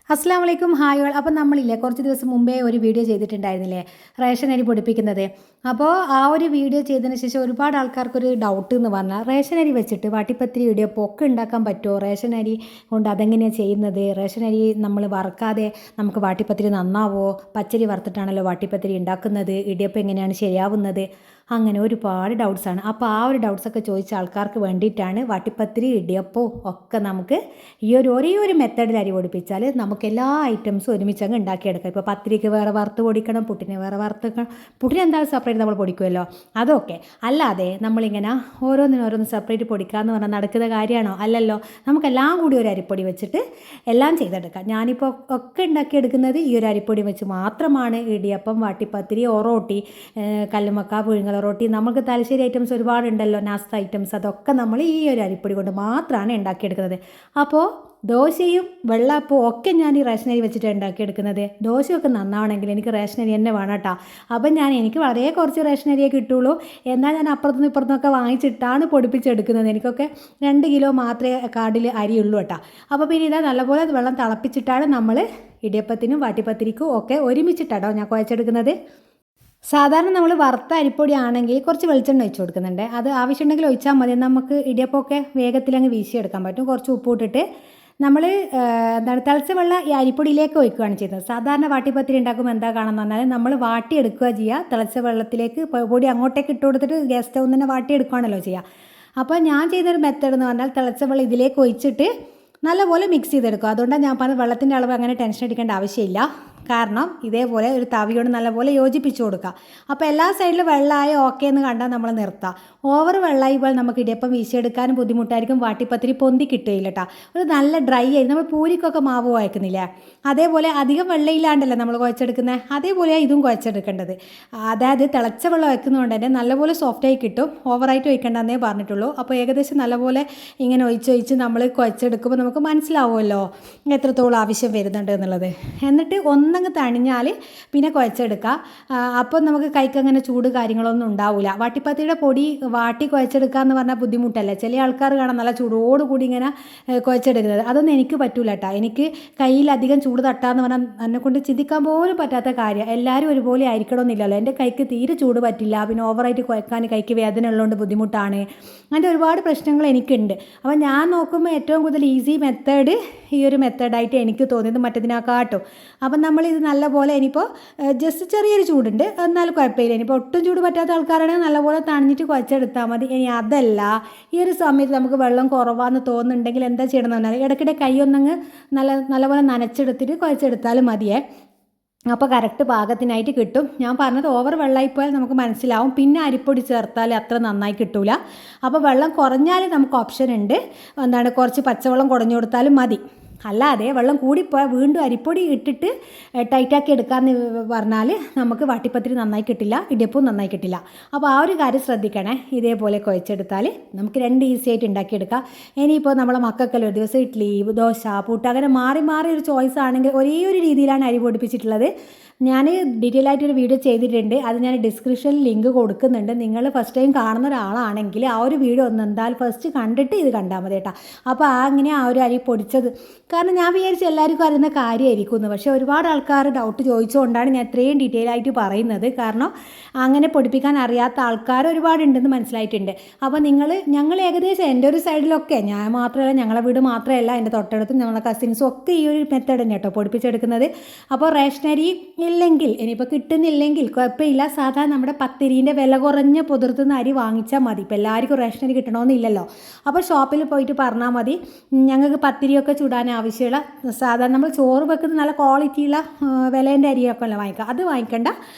അസ്സാം വലൈക്കും hi all. അപ്പോൾ നമ്മളില്ലേ കുറച്ച് ദിവസം മുമ്പേ ഒരു വീഡിയോ ചെയ്തിട്ടുണ്ടായിരുന്നില്ലേ റേഷൻ അരി പൊടിപ്പിക്കുന്നത്. അപ്പോൾ ആ ഒരു വീഡിയോ ചെയ്തതിന് ശേഷം ഒരുപാട് ആൾക്കാർക്കൊരു ഡൗട്ട് എന്ന് പറഞ്ഞാൽ റേഷൻ അരി വെച്ചിട്ട് വാട്ടിപ്പത്തിരി ഇടിയപ്പം ഒക്കെ ഉണ്ടാക്കാൻ പറ്റുമോ, റേഷൻ അരി കൊണ്ട് അതെങ്ങനെയാണ് ചെയ്യുന്നത്, റേഷൻ അരി നമ്മൾ വറുക്കാതെ നമുക്ക് വാട്ടിപ്പത്തിരി നന്നാവോ, പച്ചരി വറുത്തിട്ടാണല്ലോ വാട്ടിപ്പത്തിരി ഉണ്ടാക്കുന്നത്, ഇടിയപ്പം എങ്ങനെയാണ് ശരിയാവുന്നത്, അങ്ങനെ ഒരുപാട് ഡൗട്ട്സാണ്. അപ്പോൾ ആ ഒരു ഡൗട്ട്സൊക്കെ ചോദിച്ച ആൾക്കാർക്ക് വേണ്ടിയിട്ടാണ് വാട്ടിപ്പത്തിരി ഇടിയപ്പവും ഒക്കെ നമുക്ക് ഈ ഒരേ ഒരു മെത്തേഡിൽ അരി പൊടിപ്പിച്ചാൽ നമുക്ക് എല്ലാ ഐറ്റംസും ഒരുമിച്ച് അങ്ങ് ഉണ്ടാക്കിയെടുക്കാം. ഇപ്പോൾ പത്തിരിക്ക് വേറെ വറുത്ത് പൊടിക്കണം, പുട്ടിന് വേറെ വറുത്ത് പുട്ടിന് എന്തായാലും സെപ്പറേറ്റ് നമ്മൾ പൊടിക്കുമല്ലോ, അതൊക്കെ. അല്ലാതെ നമ്മളിങ്ങനെ ഓരോന്നിനും സെപ്പറേറ്റ് പൊടിക്കുക എന്ന് പറഞ്ഞാൽ നടക്കുന്ന കാര്യമാണോ? അല്ലല്ലോ. നമുക്കെല്ലാം കൂടി ഒരു അരിപ്പൊടി വെച്ചിട്ട് എല്ലാം ചെയ്തെടുക്കാം. ഞാനിപ്പോൾ ഒക്കെ ഉണ്ടാക്കിയെടുക്കുന്നത് ഈ ഒരു അരിപ്പൊടി വെച്ച് മാത്രമാണ്. ഇടിയപ്പം, വാട്ടിപ്പത്തിരി, ഒറോട്ടി, കല്ലുമക്ക, പുഴുങ്ങൽ റൊട്ടി, നമുക്ക് തലശ്ശേരി ഐറ്റംസ് ഒരുപാടുണ്ടല്ലോ, നാസ്ത ഐറ്റംസ്, അതൊക്കെ നമ്മൾ ഈ ഒരു അരിപ്പൊടി കൊണ്ട് മാത്രമാണ് ഉണ്ടാക്കിയെടുക്കുന്നത്. അപ്പോൾ ദോശയും വെള്ളപ്പവും ഒക്കെ ഞാൻ ഈ റേഷനരി വെച്ചിട്ടാണ് ഉണ്ടാക്കിയെടുക്കുന്നത്. ദോശയൊക്കെ നന്നാവണമെങ്കിൽ എനിക്ക് റേഷനരി തന്നെ വേണം കേട്ടോ. അപ്പം എനിക്ക് വളരെ കുറച്ച് റേഷനരിയേ കിട്ടുള്ളൂ. എന്നാൽ ഞാൻ അപ്പുറത്തുനിന്ന് ഇപ്പുറത്തുനിന്നൊക്കെ വാങ്ങിച്ചിട്ടാണ് പൊടിപ്പിച്ചെടുക്കുന്നത്. എനിക്കൊക്കെ 2 കിലോ മാത്രമേ കാർഡിൽ അരിയുള്ളൂ കേട്ടോ. അപ്പോൾ പിന്നെ ഇതാ നല്ലപോലെ വെള്ളം തിളപ്പിച്ചിട്ടാണ് നമ്മൾ ഇടിയപ്പത്തിനും വാട്ടിപ്പത്തിരിക്കും ഒക്കെ ഒരുമിച്ചിട്ടാട്ടോ ഞാൻ കുഴച്ചെടുക്കുന്നത്. സാധാരണ നമ്മൾ വറുത്ത അരിപ്പൊടി ആണെങ്കിൽ കുറച്ച് വെളിച്ചെണ്ണ ഒഴിച്ച് കൊടുക്കുന്നുണ്ട്. അത് ആവശ്യമുണ്ടെങ്കിൽ ഒഴിച്ചാൽ മതി. നമുക്ക് ഇടിയപ്പമൊക്കെ വേഗത്തിലങ്ങ് വീശിയെടുക്കാൻ പറ്റും. കുറച്ച് ഉപ്പ് ഇട്ടിട്ട് നമ്മൾ തിളച്ച വെള്ളം ഈ അരിപ്പൊടിയിലേക്ക് ഒഴിക്കുകയാണ് ചെയ്യുന്നത്. സാധാരണ വാട്ടിപ്പത്തിരി ഉണ്ടാക്കുമ്പോൾ എന്താ കാണുന്നത് പറഞ്ഞാൽ നമ്മൾ വാട്ടിയെടുക്കുക ചെയ്യുക. തിളച്ച വെള്ളത്തിലേക്ക് പൊടി അങ്ങോട്ടേക്ക് ഇട്ട് കൊടുത്തിട്ട് ഗ്യാസ് സ്റ്റൗ തന്നെ വാട്ടിയെടുക്കുകയാണല്ലോ ചെയ്യുക. അപ്പോൾ ഞാൻ ചെയ്തൊരു മെത്തേഡ് എന്ന് പറഞ്ഞാൽ തിളച്ച വെള്ളം ഇതിലേക്ക് ഒഴിച്ചിട്ട് നല്ലപോലെ മിക്സ് ചെയ്തെടുക്കുക. അതുകൊണ്ടാണ് ഞാൻ പറഞ്ഞത് വെള്ളത്തിൻ്റെ അളവ് അങ്ങനെ ടെൻഷൻ അടിക്കേണ്ട ആവശ്യമില്ല. കാരണം ഇതേപോലെ ഒരു തവിയോട് നല്ലപോലെ യോജിപ്പിച്ച് കൊടുക്കുക. അപ്പോൾ എല്ലാ സൈഡിലും വെള്ളമായി ഓക്കെ എന്ന് കണ്ടാൽ നമ്മൾ നിർത്താം. ഓവർ വെള്ളമായി പോയാൽ നമുക്ക് ഇടിയപ്പം വീശിയെടുക്കാനും ബുദ്ധിമുട്ടായിരിക്കും, വാട്ടിപ്പത്തിരി പൊന്തി കിട്ടുകയില്ല കേട്ടോ. ഒരു നല്ല ഡ്രൈ ആയി നമ്മൾ പൂരിക്കൊക്കെ മാവ് കുഴക്കുന്നില്ലേ, അതേപോലെ അധികം വെള്ളയില്ലാണ്ടല്ലേ നമ്മൾ കുഴച്ചെടുക്കുന്നത്, അതേപോലെയാണ് ഇതും കുഴച്ചെടുക്കേണ്ടത്. അതായത് തിളച്ച വെള്ളം വയ്ക്കുന്നതുകൊണ്ട് തന്നെ നല്ലപോലെ സോഫ്റ്റായി കിട്ടും. ഓവറായിട്ട് ഒഴിക്കേണ്ടെന്നേ പറഞ്ഞിട്ടുള്ളൂ. അപ്പോൾ ഏകദേശം നല്ലപോലെ ഇങ്ങനെ ഒഴിച്ചൊഴിച്ച് നമ്മൾ കുഴച്ചെടുക്കുമ്പോൾ നമുക്ക് മനസ്സിലാവുമല്ലോ എത്രത്തോളം ആവശ്യം വരുന്നുണ്ട് എന്നുള്ളത്. എന്നിട്ട് ഒന്നങ്ങ് തണിഞ്ഞാൽ പിന്നെ കുഴച്ചെടുക്കുക. അപ്പോൾ നമുക്ക് കൈക്കങ്ങനെ ചൂട് കാര്യങ്ങളൊന്നും ഉണ്ടാവില്ല. വാട്ടിപ്പത്തിരിയുടെ പൊടി വാട്ടി കുഴച്ചെടുക്കുക എന്ന് പറഞ്ഞാൽ ബുദ്ധിമുട്ടല്ലേ. ചില ആൾക്കാർ കാണാൻ നല്ല ചൂടോടുകൂടി ഇങ്ങനെ കുഴച്ചെടുക്കുന്നത്. അതൊന്നും എനിക്ക് പറ്റൂല കേട്ടോ. എനിക്ക് കയ്യിലധികം ചൂട് തട്ടാന്ന് പറഞ്ഞാൽ എന്നെക്കൊണ്ട് ചിന്തിക്കാൻ പോലും പറ്റാത്ത കാര്യം. എല്ലാവരും ഒരുപോലെ ആയിരിക്കണമെന്നില്ലല്ലോ. എൻ്റെ കൈക്ക് തീരെ ചൂട് പറ്റില്ല. പിന്നെ ഓവറായിട്ട് കുഴക്കാൻ കൈക്ക് വേദന ഉള്ളതുകൊണ്ട് ബുദ്ധിമുട്ടാണ്. അങ്ങനത്തെ ഒരുപാട് പ്രശ്നങ്ങൾ എനിക്കുണ്ട്. അപ്പോൾ ഞാൻ നോക്കുമ്പോൾ ഏറ്റവും കൂടുതൽ ഈസി മെത്തേഡ് ഈ ഒരു മെത്തേഡായിട്ട് എനിക്ക് തോന്നിയത് മറ്റതിനെക്കാട്ടും. അപ്പം നമ്മളിത് നല്ലപോലെ ഇനിയിപ്പോൾ ജസ്റ്റ് ചെറിയൊരു ചൂടുണ്ട്, എന്നാലും കുഴപ്പമില്ല. ഇനിയിപ്പോൾ ഒട്ടും ചൂട് പറ്റാത്ത ആൾക്കാരാണെങ്കിൽ നല്ലപോലെ തണിഞ്ഞിട്ട് കുഴച്ചെടുത്താൽ മതി. ഇനി അതല്ല, ഈ ഒരു സമയത്ത് നമുക്ക് വെള്ളം കുറവാന്ന് തോന്നുന്നുണ്ടെങ്കിൽ എന്താ ചെയ്യണമെന്ന് പറഞ്ഞാൽ ഇടയ്ക്കിടെ കൈ ഒന്നങ്ങ് നല്ലപോലെ നനച്ചെടുത്തിട്ട് കുഴച്ചെടുത്താലും മതിയേ. അപ്പോൾ കറക്റ്റ് പാകത്തിനായിട്ട് കിട്ടും. ഞാൻ പറഞ്ഞത് ഓവർ വെള്ളമായിപ്പോയാൽ നമുക്ക് മനസ്സിലാവും. പിന്നെ അരിപ്പൊടി ചേർത്താൽ അത്ര നന്നായി കിട്ടൂല. അപ്പോൾ വെള്ളം കുറഞ്ഞാൽ നമുക്ക് ഓപ്ഷൻ ഉണ്ട്, കുറച്ച് പച്ചവെള്ളം കുടഞ്ഞു കൊടുത്താലും മതി. അല്ലാതെ വെള്ളം കൂടിപ്പോയാൽ വീണ്ടും അരിപ്പൊടി ഇട്ടിട്ട് ടൈറ്റാക്കി എടുക്കാമെന്ന് പറഞ്ഞാൽ നമുക്ക് വാട്ടിപ്പത്തിരി നന്നായി കിട്ടില്ല, ഇടിയപ്പവും നന്നായി കിട്ടില്ല. അപ്പോൾ ആ ഒരു കാര്യം ശ്രദ്ധിക്കണേ. ഇതേപോലെ കുഴച്ചെടുത്താൽ നമുക്ക് ഈസി ആയിട്ട് ഉണ്ടാക്കിയെടുക്കാം. ഇനിയിപ്പോൾ നമ്മളെ മക്കൾക്കെല്ലാം ഒരു ദിവസം ഇഡ്ഡലി, ദോശ, പുട്ട് അങ്ങനെ മാറി മാറി ഒരു ചോയ്സ് ആണെങ്കിൽ ഒരേ ഒരു രീതിയിലാണ് അരി പൊടിപ്പിച്ചിട്ടുള്ളത്. ഞാൻ ഡീറ്റെയിൽ ആയിട്ടൊരു വീഡിയോ ചെയ്തിട്ടുണ്ട്. അത് ഞാൻ ഡിസ്ക്രിപ്ഷനിൽ ലിങ്ക് കൊടുക്കുന്നുണ്ട്. നിങ്ങൾ ഫസ്റ്റ് ടൈം കാണുന്ന ഒരാളാണെങ്കിൽ ആ ഒരു വീഡിയോ ഒന്ന് എന്തായാലും ഫസ്റ്റ് കണ്ടിട്ട് ഇത് കണ്ടാൽ മതി കേട്ടോ. അപ്പോൾ അങ്ങനെ ആ ഒരു അരി പൊടിച്ചത്, കാരണം ഞാൻ വിചാരിച്ചു എല്ലാവർക്കും അറിയുന്ന കാര്യമായിരിക്കും എന്ന്. പക്ഷേ ഒരുപാട് ആൾക്കാർ ഡൗട്ട് ചോദിച്ചുകൊണ്ടാണ് ഞാൻ ഇത്രയും ഡീറ്റെയിൽ ആയിട്ട് പറയുന്നത്. കാരണം അങ്ങനെ പൊടിപ്പിക്കാൻ അറിയാത്ത ആൾക്കാർ ഒരുപാടുണ്ടെന്ന് മനസ്സിലായിട്ടുണ്ട്. അപ്പോൾ ഞങ്ങൾ ഏകദേശം എൻ്റെ ഒരു സൈഡിലൊക്കെ, ഞാൻ മാത്രമല്ല, ഞങ്ങളെ വീട് മാത്രമല്ല, എൻ്റെ തൊട്ടടുത്തും ഞങ്ങളെ കസിൻസും ഒക്കെ ഈ ഒരു മെത്തേഡ് തന്നെ കേട്ടോ പൊടിപ്പിച്ചെടുക്കുന്നത്. അപ്പോൾ റേഷനരി ഇല്ലെങ്കിൽ, ഇനിയിപ്പോൾ കിട്ടുന്നില്ലെങ്കിൽ കുഴപ്പമില്ല, സാധാരണ നമ്മുടെ പത്തിരീൻ്റെ വില കുറഞ്ഞ പുതിർത്തുന്ന അരി വാങ്ങിച്ചാൽ മതി. ഇപ്പോൾ എല്ലാവർക്കും റേഷനരി കിട്ടണമെന്നില്ലല്ലോ. അപ്പോൾ ഷോപ്പിൽ പോയിട്ട് പറഞ്ഞാൽ മതി, ഞങ്ങൾക്ക് പത്തിരിയൊക്കെ ചുടാൻ ആവശ്യമുള്ള സാധാരണ നമ്മൾ ചോറ് വെക്കുന്ന നല്ല ക്വാളിറ്റിയുള്ള വിലേൻ്റെ അരിയൊക്കെ അല്ല വാങ്ങിക്കുക. അത് വാങ്ങിക്കേണ്ട,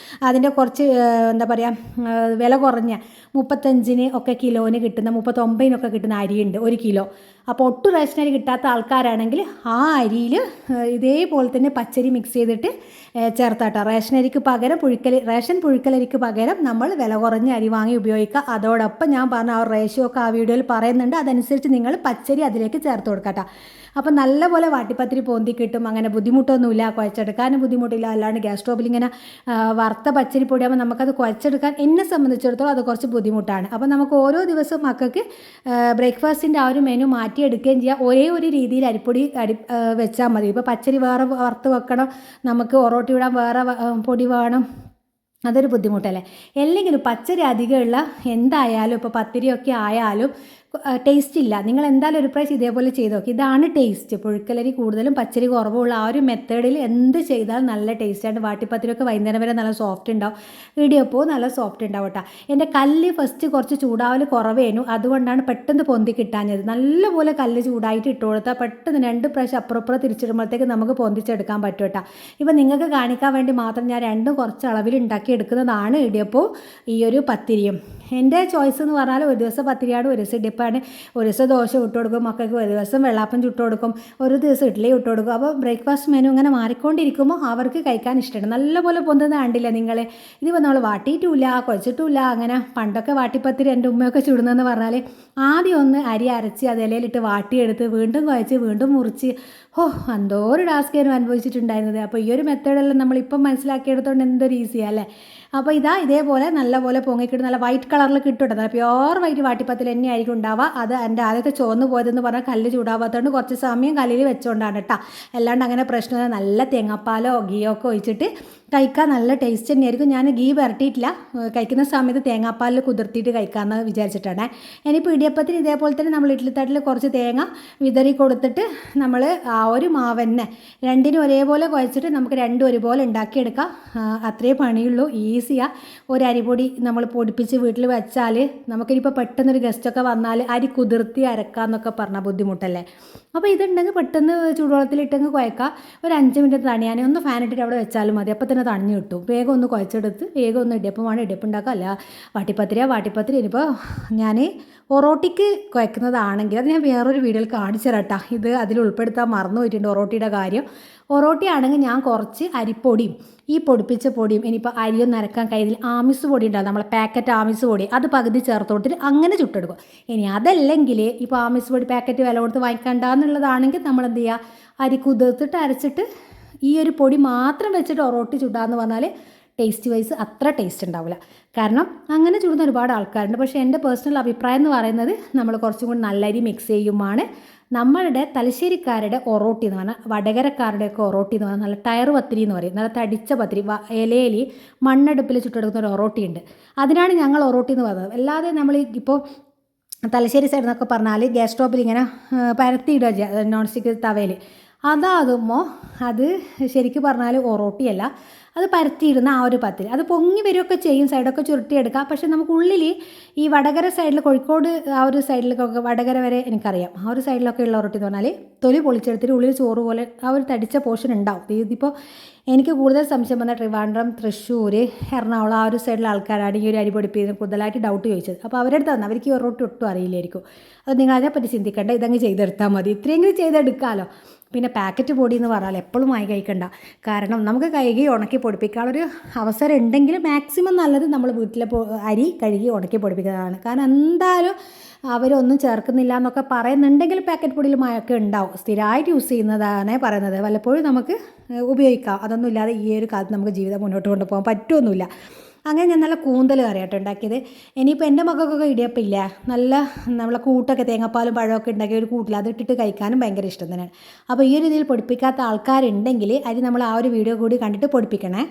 അതിൻ്റെ കുറച്ച് എന്താ പറയുക വില കുറഞ്ഞ 35 ഒക്കെ കിലോന് കിട്ടുന്ന, 39 കിട്ടുന്ന അരിയുണ്ട് 1 കിലോ. അപ്പോൾ ഒട്ടും റേഷനരി കിട്ടാത്ത ആൾക്കാരാണെങ്കിൽ ആ അരിയിൽ ഇതേപോലെ തന്നെ പച്ചരി മിക്സ് ചെയ്തിട്ട് ചേർത്താട്ടോ. റേഷനരിക്ക് പകരം റേഷൻ പുഴുക്കലരിക്ക് പകരം നമ്മൾ വില കുറഞ്ഞ അരി വാങ്ങി ഉപയോഗിക്കുക. അതോടൊപ്പം ഞാൻ പറഞ്ഞ ആ റേഷ്യോ ഒക്കെ ആ വീഡിയോയിൽ പറയുന്നുണ്ട്. അതനുസരിച്ച് നിങ്ങൾ പച്ചരി അതിലേക്ക് ചേർത്ത് കൊടുക്കട്ടോ. അപ്പോൾ നല്ലപോലെ വാട്ടിപ്പത്തിരി പൊന്തി കിട്ടും. അങ്ങനെ ബുദ്ധിമുട്ടൊന്നുമില്ല, കുഴച്ചെടുക്കാനും ബുദ്ധിമുട്ടില്ല. അല്ലാണ്ട് ഗ്യാസ് സ്റ്റോപ്പിൽ ഇങ്ങനെ വറുത്ത പച്ചരി പൊടിയാകുമ്പോൾ നമുക്കത് കുഴച്ചെടുക്കാൻ എന്നെ സംബന്ധിച്ചിടത്തോളം അത് കുറച്ച് ബുദ്ധിമുട്ടാണ്. അപ്പോൾ നമുക്ക് ഓരോ ദിവസവും മക്കൾക്ക് ബ്രേക്ക്ഫാസ്റ്റിൻ്റെ ആ ഒരു മെനു മാറ്റി മാറ്റിയെടുക്കുകയും ചെയ്യാം. ഒരേ ഒരു രീതിയിൽ അരിപ്പൊടി വെച്ചാൽ മതി. ഇപ്പോൾ പച്ചരി വേറെ വറുത്ത് വെക്കണം, നമുക്ക് ഒറോട്ടി ഇടാൻ വേറെ പൊടി വേണം, അതൊരു ബുദ്ധിമുട്ടല്ലേ. അല്ലെങ്കിലും പച്ചരി അധികമുള്ള എന്തായാലും ഇപ്പോൾ പത്തിരിയൊക്കെ ആയാലും ടേസ്റ്റ് ഇല്ല. നിങ്ങൾ എന്തായാലും ഒരു പ്രാവശ്യം ഇതേപോലെ ചെയ്ത് നോക്കി. ഇതാണ് ടേസ്റ്റ്. പുഴുക്കലരി കൂടുതലും പച്ചരി കുറവുള്ള ആ ഒരു മെത്തേഡിൽ എന്ത് ചെയ്താൽ നല്ല ടേസ്റ്റാണ്. വാട്ടിപ്പത്തിരിയൊക്കെ വൈകുന്നേരം വരെ നല്ല സോഫ്റ്റ് ഉണ്ടാവും, ഇടിയപ്പോൾ നല്ല സോഫ്റ്റ് ഉണ്ടാവും കേട്ടോ. എൻ്റെ കല്ല് ഫസ്റ്റ് കുറച്ച് ചൂടാവൽ കുറവേനു, അതുകൊണ്ടാണ് പെട്ടെന്ന് പൊന്തി കിട്ടാഞ്ഞത്. നല്ലപോലെ കല്ല് ചൂടായിട്ട് ഇട്ട് കൊടുത്താൽ പെട്ടെന്ന് 2 പ്രാവശ്യം അപ്പുറപ്പുറം തിരിച്ചിടുമ്പോഴത്തേക്ക് നമുക്ക് പൊന്തിച്ചെടുക്കാൻ പറ്റും കേട്ടോ. ഇപ്പം നിങ്ങൾക്ക് കാണിക്കാൻ വേണ്ടി മാത്രം ഞാൻ രണ്ടും കുറച്ച് അളവിൽ ഉണ്ടാക്കി എടുക്കുന്നതാണ് ഇടിയപ്പോൾ ഈ ഒരു പത്തിരിയും. എൻ്റെ ചോയ്സ് എന്ന് പറഞ്ഞാൽ ഒരു ദിവസം പത്തിരിയാണ്, ഒരു ദിവസം ഇടിയപ്പാണ്, ഒരു ദിവസം ദോശ ഇട്ട് കൊടുക്കും മക്കൾക്ക്, ഒരു ദിവസം വെള്ളാപ്പം ചുട്ട് കൊടുക്കും, ഒരു ദിവസം ഇഡ്ഡലി ഇട്ട് കൊടുക്കും. അപ്പോൾ ബ്രേക്ക്ഫാസ്റ്റ് മെനു ഇങ്ങനെ മാറിക്കൊണ്ടിരിക്കുമ്പോൾ അവർക്ക് കഴിക്കാൻ ഇഷ്ടമാണ്. നല്ലപോലെ പൊന്തുന്ന കണ്ടില്ല നിങ്ങൾ. ഇതിപ്പോൾ നമ്മൾ വാട്ടിയിട്ടുമില്ല കുഴച്ചിട്ടുമില്ല. അങ്ങനെ പണ്ടൊക്കെ വാട്ടിപ്പത്തിരി എൻ്റെ ഉമ്മയൊക്കെ ചുടുന്നതെന്ന് പറഞ്ഞാൽ ആദ്യം ഒന്ന് അരി അരച്ച് അത് ഇലയിലിട്ട് വാട്ടിയെടുത്ത് വീണ്ടും കുഴച്ച് വീണ്ടും മുറിച്ച്, എന്തോ ഒരു ടാസ്കായിരുന്നു അനുഭവിച്ചിട്ടുണ്ടായിരുന്നത്. അപ്പോൾ ഈ ഒരു മെത്തേഡെല്ലാം നമ്മളിപ്പം മനസ്സിലാക്കിയെടുത്തോണ്ട് എന്തൊരു ഈസിയാണ് അല്ലേ. അപ്പോൾ ഇതേപോലെ നല്ലപോലെ പൊങ്ങിക്കിട്ട് നല്ല വൈറ്റ് കളറിൽ കിട്ടും. നല്ല പ്യോർ വൈറ്റ് വാട്ടിപ്പത്തിൽ തന്നെ ആയിരിക്കും ഉണ്ടാവുക. അത് എൻ്റെ ആദ്യത്തെ ചുവന്ന് പോയതെന്ന് പറഞ്ഞാൽ കല്ല് ചൂടാവാത്തതുകൊണ്ട് കുറച്ച് സമയം കല്ലിൽ വെച്ചുകൊണ്ടാണ് കേട്ടോ. അല്ലാണ്ട് അങ്ങനെ പ്രശ്നമില്ല. നല്ല തേങ്ങാപ്പാലോ ഗീയോ ഒക്കെ ഒഴിച്ചിട്ട് കഴിക്കാൻ നല്ല ടേസ്റ്റ് തന്നെയായിരിക്കും. ഞാൻ ഗീ വരട്ടിയിട്ടില്ല, കഴിക്കുന്ന സമയത്ത് തേങ്ങാപ്പാലിൽ കുതിർത്തിയിട്ട് കഴിക്കാമെന്ന് വിചാരിച്ചിട്ടാണ്. ഇനിയിപ്പോൾ ഇടിയപ്പത്തിന് ഇതേപോലെ തന്നെ നമ്മൾ ഇഡ്ഡലിത്തട്ടിൽ കുറച്ച് തേങ്ങ വിതറി കൊടുത്തിട്ട് നമ്മൾ ആ ഒരു മാവന്നെ രണ്ടിനും ഒരേപോലെ കുഴച്ചിട്ട് നമുക്ക് രണ്ടും ഒരുപോലെ ഉണ്ടാക്കിയെടുക്കാം. അത്രേ പണിയുള്ളൂ, ഈസിയാണ്. ഒരു അരിപ്പൊടി നമ്മൾ പൊടിപ്പിച്ച് വീട്ടിൽ വെച്ചാൽ നമുക്കിനിപ്പോൾ പെട്ടെന്നൊരു ഗസ്റ്റൊക്കെ വന്നാൽ അരി കുതിർത്തി അരക്കാമെന്നൊക്കെ പറഞ്ഞാൽ ബുദ്ധിമുട്ടല്ലേ. അപ്പോൾ ഇതുണ്ടെങ്കിൽ പെട്ടെന്ന് ചൂടുവെള്ളത്തിലിട്ടെങ്കിൽ കുഴക്കാം. ഒരു 5 മിനിറ്റ് തണിയാൻ ഒന്ന് ഫാനിട്ടിട്ട് അവിടെ വെച്ചാലും മതി. അപ്പോൾ തന്നെ തണിഞ്ഞ് കിട്ടും. വേഗം ഒന്ന് കുഴച്ചെടുത്ത് വേഗം ഒന്ന് ഇടിയപ്പമാണ് ഇടിയപ്പം ഉണ്ടാക്കുക. അല്ല വാട്ടിപ്പത്തിരി. ഇനിയിപ്പോൾ ഞാൻ ഒറോട്ടിക്ക് കുഴക്കുന്നതാണെങ്കിൽ അത് ഞാൻ വേറൊരു വീഡിയോയിൽ കാണിച്ചു തരാം കേട്ടോ. ഇത് അതിൽ ഉൾപ്പെടുത്താൻ മറന്നു പോയിട്ടുണ്ട് ഒറോട്ടിയുടെ കാര്യം. ഒറോട്ടി ആണെങ്കിൽ ഞാൻ കുറച്ച് അരിപ്പൊടിയും ഈ പൊടിപ്പിച്ച പൊടിയും ഇനിയിപ്പോൾ അരിയൊന്നും അരക്കാൻ കഴിയില്ല ആമിസ് പൊടി ഉണ്ടാവും, നമ്മളെ പാക്കറ്റ് ആമിസ് പൊടി, അത് പകുതി ചേർത്ത് കൊടുത്തിട്ട് അങ്ങനെ ചുട്ടെടുക്കും. ഇനി അതല്ലെങ്കിൽ ഇപ്പോൾ ആമിസ് പൊടി പാക്കറ്റ് വില കൊടുത്ത് വാങ്ങിക്കണ്ടെന്നുള്ളതാണെങ്കിൽ നമ്മൾ എന്ത് ചെയ്യുക, അരി കുതിർത്തിട്ട് അരച്ചിട്ട് ഈ ഒരു പൊടി മാത്രം വെച്ചിട്ട് ഒറോട്ടി ചുടാന്ന് പറഞ്ഞാൽ ടേസ്റ്റ് വൈസ് അത്ര ടേസ്റ്റ് ഉണ്ടാവില്ല. കാരണം അങ്ങനെ ചുടുന്ന ഒരുപാട് ആൾക്കാരുണ്ട്. പക്ഷേ എൻ്റെ പേഴ്സണൽ അഭിപ്രായം എന്ന് പറയുന്നത് നമ്മൾ കുറച്ചും കൂടി നല്ല അരി മിക്സ് ചെയ്യുമാണ്. നമ്മളുടെ തലശ്ശേരിക്കാരുടെ ഒറോട്ടി എന്ന് പറഞ്ഞാൽ വടകരക്കാരുടെയൊക്കെ ഒറോട്ടി എന്ന് പറഞ്ഞാൽ നല്ല ടയർ പത്തിരി എന്ന് പറയും. നല്ല തടിച്ച പത്തിരി ഇലയിൽ മണ്ണടുപ്പിൽ ചുട്ടെടുക്കുന്ന ഒരു ഒറോട്ടി ഉണ്ട്. അതിനാണ് ഞങ്ങൾ ഒറോട്ടി എന്ന് പറയുന്നത്. അല്ലാതെ നമ്മൾ ഇപ്പോൾ തലശ്ശേരി സൈഡ് എന്നൊക്കെ പറഞ്ഞാൽ ഗ്യാസ് സ്റ്റോപ്പിൽ ഇങ്ങനെ പരത്തിയിടുക നോൺ സ്റ്റിക്ക് തവയിൽ, അതാകുമ്പോൾ അത് ശരിക്കും പറഞ്ഞാൽ ഒറോട്ടിയല്ല, അത് പരത്തിയിടുന്ന ആ ഒരു പത്തിരി. അത് പൊങ്ങി വരികയൊക്കെ ചെയ്യും, സൈഡൊക്കെ ചുരുട്ടിയെടുക്കാം. പക്ഷേ നമുക്ക് ഉള്ളിൽ ഈ വടകര സൈഡിൽ കോഴിക്കോട് ആ ഒരു സൈഡിലൊക്കെ വടകര വരെ എനിക്കറിയാം, ആ ഒരു സൈഡിലൊക്കെ ഉള്ള ഒറോട്ടി എന്ന് പറഞ്ഞാൽ തൊലി പൊളിച്ചെടുത്തിട്ട് ഉള്ളിൽ ചോറ് പോലെ ആ ഒരു തടിച്ച പോർഷൻ ഉണ്ടാവും. ഇതിപ്പോൾ എനിക്ക് കൂടുതൽ സംശയം വന്ന ട്രിവാൻഡ്രം, തൃശ്ശൂർ, എറണാകുളം ആ ഒരു സൈഡിലെ ആൾക്കാരാണ് ഈ ഒരു അരി പൊടിപ്പിക്കുന്നതിന് കൂടുതലായിട്ട് ഡൗട്ട് ചോദിച്ചത്. അപ്പോൾ അവരുടെ അടുത്ത് തന്നെ അവർക്ക് ഈ ഒറോട്ടി ഒട്ടും അറിയില്ലായിരിക്കും. അത് നിങ്ങൾ അതിനെപ്പറ്റി ചിന്തിക്കേണ്ട, ഇതങ്ങ് ചെയ്തെടുത്താൽ മതി. ഇത്രയെങ്കിലും ചെയ്തെടുക്കാമല്ലോ. പിന്നെ പാക്കറ്റ് പൊടി എന്ന് പറഞ്ഞാൽ എപ്പോഴും വാങ്ങി കഴിക്കണ്ട. കാരണം നമുക്ക് കഴുകി ഉണക്കി പൊടിപ്പിക്കാനുള്ളൊരു അവസരം ഉണ്ടെങ്കിൽ മാക്സിമം നല്ലത് നമ്മൾ വീട്ടിലെ അരി കഴുകി ഉണക്കി പൊടിപ്പിക്കുന്നതാണ്. കാരണം എന്തായാലും അവരൊന്നും ചേർക്കുന്നില്ല എന്നൊക്കെ പറയുന്നുണ്ടെങ്കിൽ പാക്കറ്റ് പൊടിയിൽ മയൊക്കെ ഉണ്ടാവും. സ്ഥിരമായിട്ട് യൂസ് ചെയ്യുന്നതാണ് പറയുന്നത്. വല്ലപ്പോഴും നമുക്ക് ഉപയോഗിക്കാം. അതൊന്നും ഇല്ലാതെ ഈ ഒരു കാലത്ത് നമുക്ക് ജീവിതം മുന്നോട്ട് കൊണ്ടുപോകാൻ പറ്റുമൊന്നുമില്ല. അങ്ങനെ ഞാൻ നല്ല കൂന്തൽ കറിയാട്ടോ ഉണ്ടാക്കിയത്. ഇനിയിപ്പോൾ എൻ്റെ മക്കൾക്കൊക്കെ ഇടിയപ്പില്ല, നല്ല നമ്മളെ കൂട്ടൊക്കെ തേങ്ങാപ്പാലും പഴമൊക്കെ ഉണ്ടാക്കിയ ഒരു കൂട്ടിൽ അതിട്ടിട്ട് കഴിക്കാനും ഭയങ്കര ഇഷ്ടം തന്നെയാണ്. അപ്പോൾ ഈ ഒരു രീതിയിൽ പൊടിപ്പിക്കാത്ത ആൾക്കാരുണ്ടെങ്കിൽ അരി നമ്മൾ ആ ഒരു വീഡിയോ കൂടി കണ്ടിട്ട് പൊടിപ്പിക്കണേ.